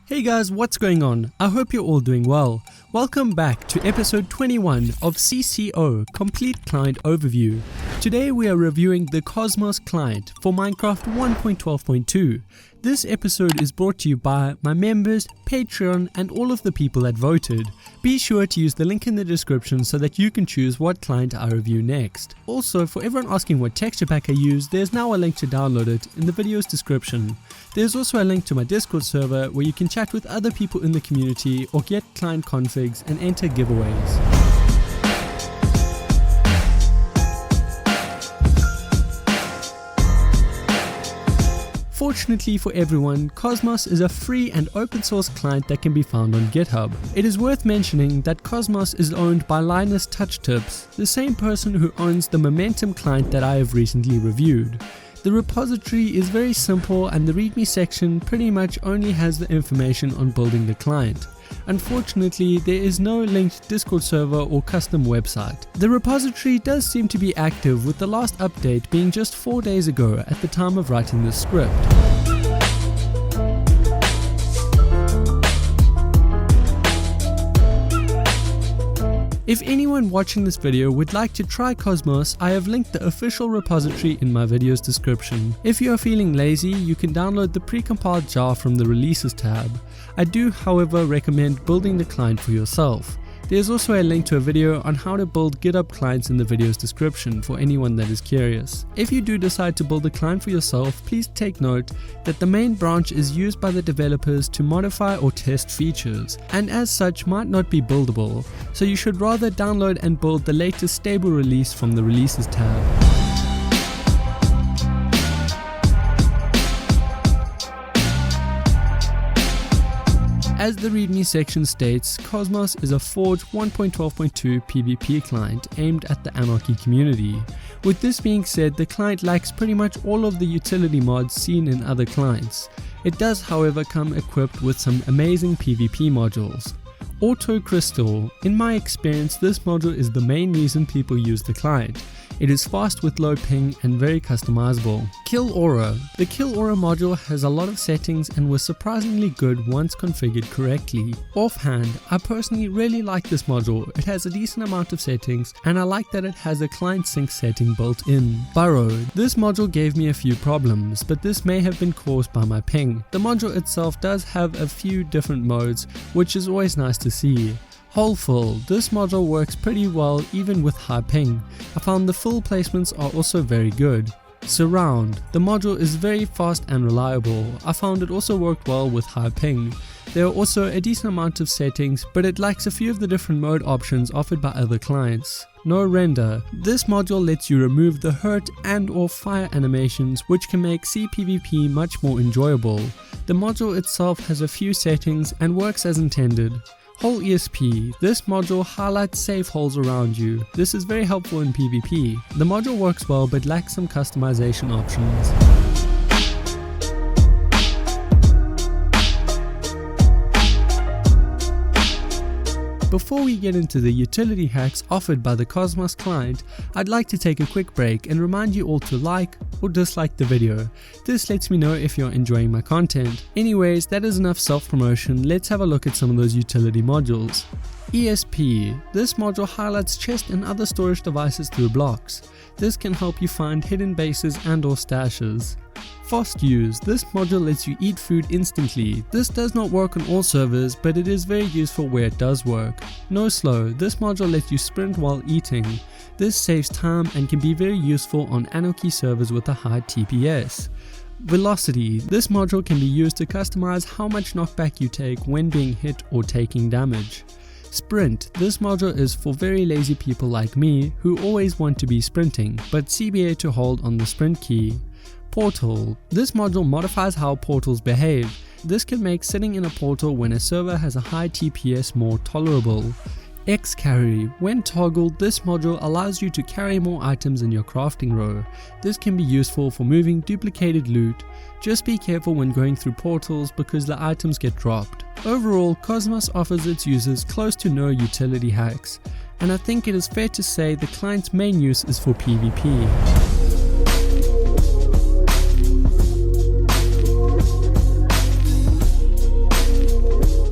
Hey guys, what's going on? I hope you're all doing well. Welcome back to episode 21 of C.C.O, Complete Client Overview. Today we are reviewing the Cosmos client for Minecraft 1.12.2. This episode is brought to you by my members, Patreon, and all of the people that voted. Be sure to use the link in the description so that you can choose what client I review next. Also, for everyone asking what texture pack I use, there's now a link to download it in the video's description. There's also a link to my Discord server where you can chat with other people in the community or get client configs and enter giveaways. Fortunately for everyone, Cosmos is a free and open source client that can be found on GitHub. It is worth mentioning that Cosmos is owned by Linus TouchTips, the same person who owns the Momentum client that I have recently reviewed. The repository is very simple and the README section pretty much only has the information on building the client. Unfortunately, there is no linked Discord server or custom website. The repository does seem to be active, with the last update being just 4 days ago at the time of writing this script. If anyone watching this video would like to try Cosmos, I have linked the official repository in my video's description. If you are feeling lazy, you can download the precompiled jar from the Releases tab. I do, however, recommend building the client for yourself. There's also a link to a video on how to build GitHub clients in the video's description for anyone that is curious. If you do decide to build a client for yourself, please take note that the main branch is used by the developers to modify or test features, and as such might not be buildable, so you should rather download and build the latest stable release from the Releases tab. As the README section states, Cosmos is a Forge 1.12.2 PvP client aimed at the Anarchy community. With this being said, the client lacks pretty much all of the utility mods seen in other clients. It does, however, come equipped with some amazing PvP modules. Auto Crystal. In my experience, this module is the main reason people use the client. It is fast with low ping and very customizable. Kill Aura. The Kill Aura module has a lot of settings and was surprisingly good once configured correctly. Offhand, I personally really like this module. It has a decent amount of settings and I like that it has a client sync setting built in. Burrowed. This module gave me a few problems, but this may have been caused by my ping. The module itself does have a few different modes, which is always nice to see. Holeful. This module works pretty well even with high ping. I found the full placements are also very good. Surround. The module is very fast and reliable. I found it also worked well with high ping. There are also a decent amount of settings, but it lacks a few of the different mode options offered by other clients. No Render. This module lets you remove the hurt and or fire animations, which can make CPvP much more enjoyable. The module itself has a few settings and works as intended. Hole ESP. This module highlights safe holes around you. This is very helpful in PvP. The module works well but lacks some customization options. Before we get into the utility hacks offered by the Cosmos client, I'd like to take a quick break and remind you all to like or dislike the video. This lets me know if you're enjoying my content. Anyways, that is enough self-promotion. Let's have a look at some of those utility modules. ESP. This module highlights chest and other storage devices through blocks. This can help you find hidden bases and or stashes. Fast Use. This module lets you eat food instantly. This does not work on all servers, but it is very useful where it does work. No Slow. This module lets you sprint while eating. This saves time and can be very useful on Anarchy servers with a high TPS. Velocity. This module can be used to customize how much knockback you take when being hit or taking damage. Sprint. This module is for very lazy people like me who always want to be sprinting, but CBA to hold on the sprint key. Portal. This module modifies how portals behave. This can make sitting in a portal when a server has a high TPS more tolerable. X-Carry. When toggled, this module allows you to carry more items in your crafting row. This can be useful for moving duplicated loot. Just be careful when going through portals because the items get dropped. Overall, Cosmos offers its users close to no utility hacks, and I think it is fair to say the client's main use is for PvP.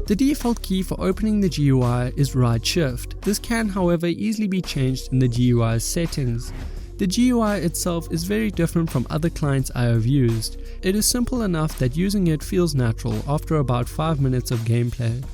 The default key for opening the GUI is right shift. This can however easily be changed in the GUI's settings. The GUI itself is very different from other clients I have used. It is simple enough that using it feels natural after about 5 minutes of gameplay.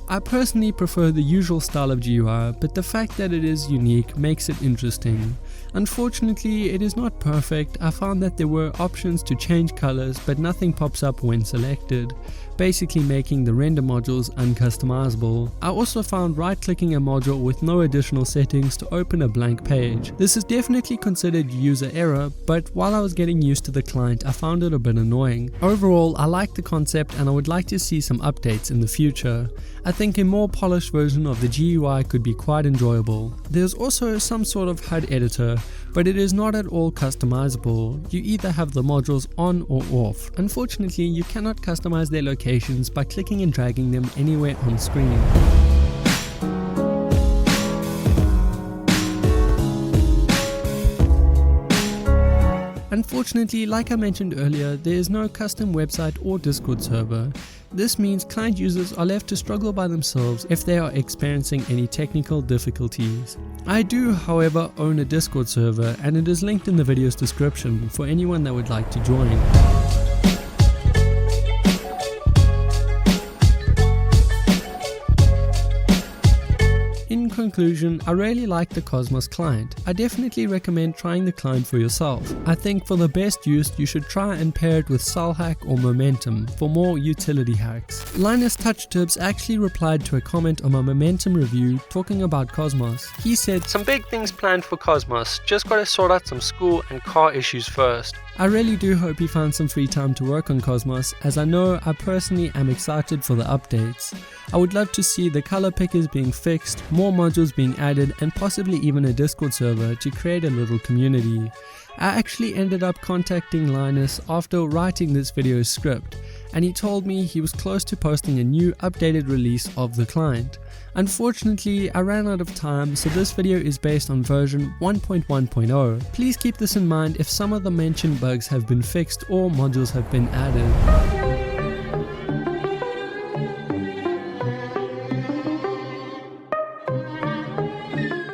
I personally prefer the usual style of GUI, but the fact that it is unique makes it interesting. Unfortunately, it is not perfect. I found that there were options to change colors, but nothing pops up when selected, basically making the render modules uncustomizable. I also found right-clicking a module with no additional settings to open a blank page. This is definitely considered user error, but while I was getting used to the client, I found it a bit annoying. Overall, I like the concept and I would like to see some updates in the future. I think a more polished version of the GUI could be quite enjoyable. There's also some sort of HUD editor, but it is not at all customizable. You either have the modules on or off. Unfortunately, you cannot customize their locations by clicking and dragging them anywhere on screen. Unfortunately, like I mentioned earlier, there is no custom website or Discord server. This means client users are left to struggle by themselves if they are experiencing any technical difficulties. I do, however, own a Discord server and it is linked in the video's description for anyone that would like to join. In conclusion, I really like the Cosmos client. I definitely recommend trying the client for yourself. I think for the best use, you should try and pair it with Cellhack or Momentum for more utility hacks. Linus TouchTips actually replied to a comment on my Momentum review talking about Cosmos. He said, "Some big things planned for Cosmos, just gotta sort out some school and car issues first." I really do hope he found some free time to work on Cosmos, as I know I personally am excited for the updates. I would love to see the color pickers being fixed, more modules being added, and possibly even a Discord server to create a little community. I actually ended up contacting Linus after writing this video script, and he told me he was close to posting a new updated release of the client. Unfortunately, I ran out of time, so this video is based on version 1.1.0. Please keep this in mind if some of the mentioned bugs have been fixed or modules have been added.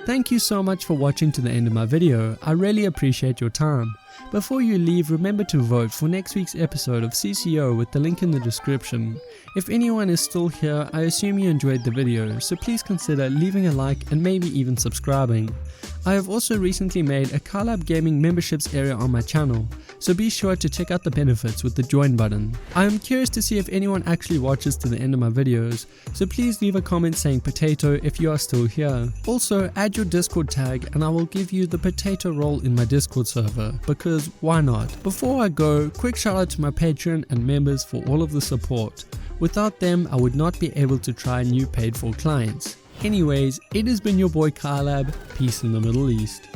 Thank you so much for watching to the end of my video. I really appreciate your time. Before you leave, remember to vote for next week's episode of C.C.O with the link in the description. If anyone is still here, I assume you enjoyed the video, so please consider leaving a like and maybe even subscribing. I have also recently made a KiLAB Gaming memberships area on my channel, so be sure to check out the benefits with the join button. I am curious to see if anyone actually watches to the end of my videos, so please leave a comment saying potato if you are still here. Also, add your Discord tag and I will give you the potato role in my Discord server, because why not? Before I go, quick shout out to my Patreon and members for all of the support. Without them, I would not be able to try new paid for clients. Anyways, it has been your boy KiLAB. Peace in the Middle East.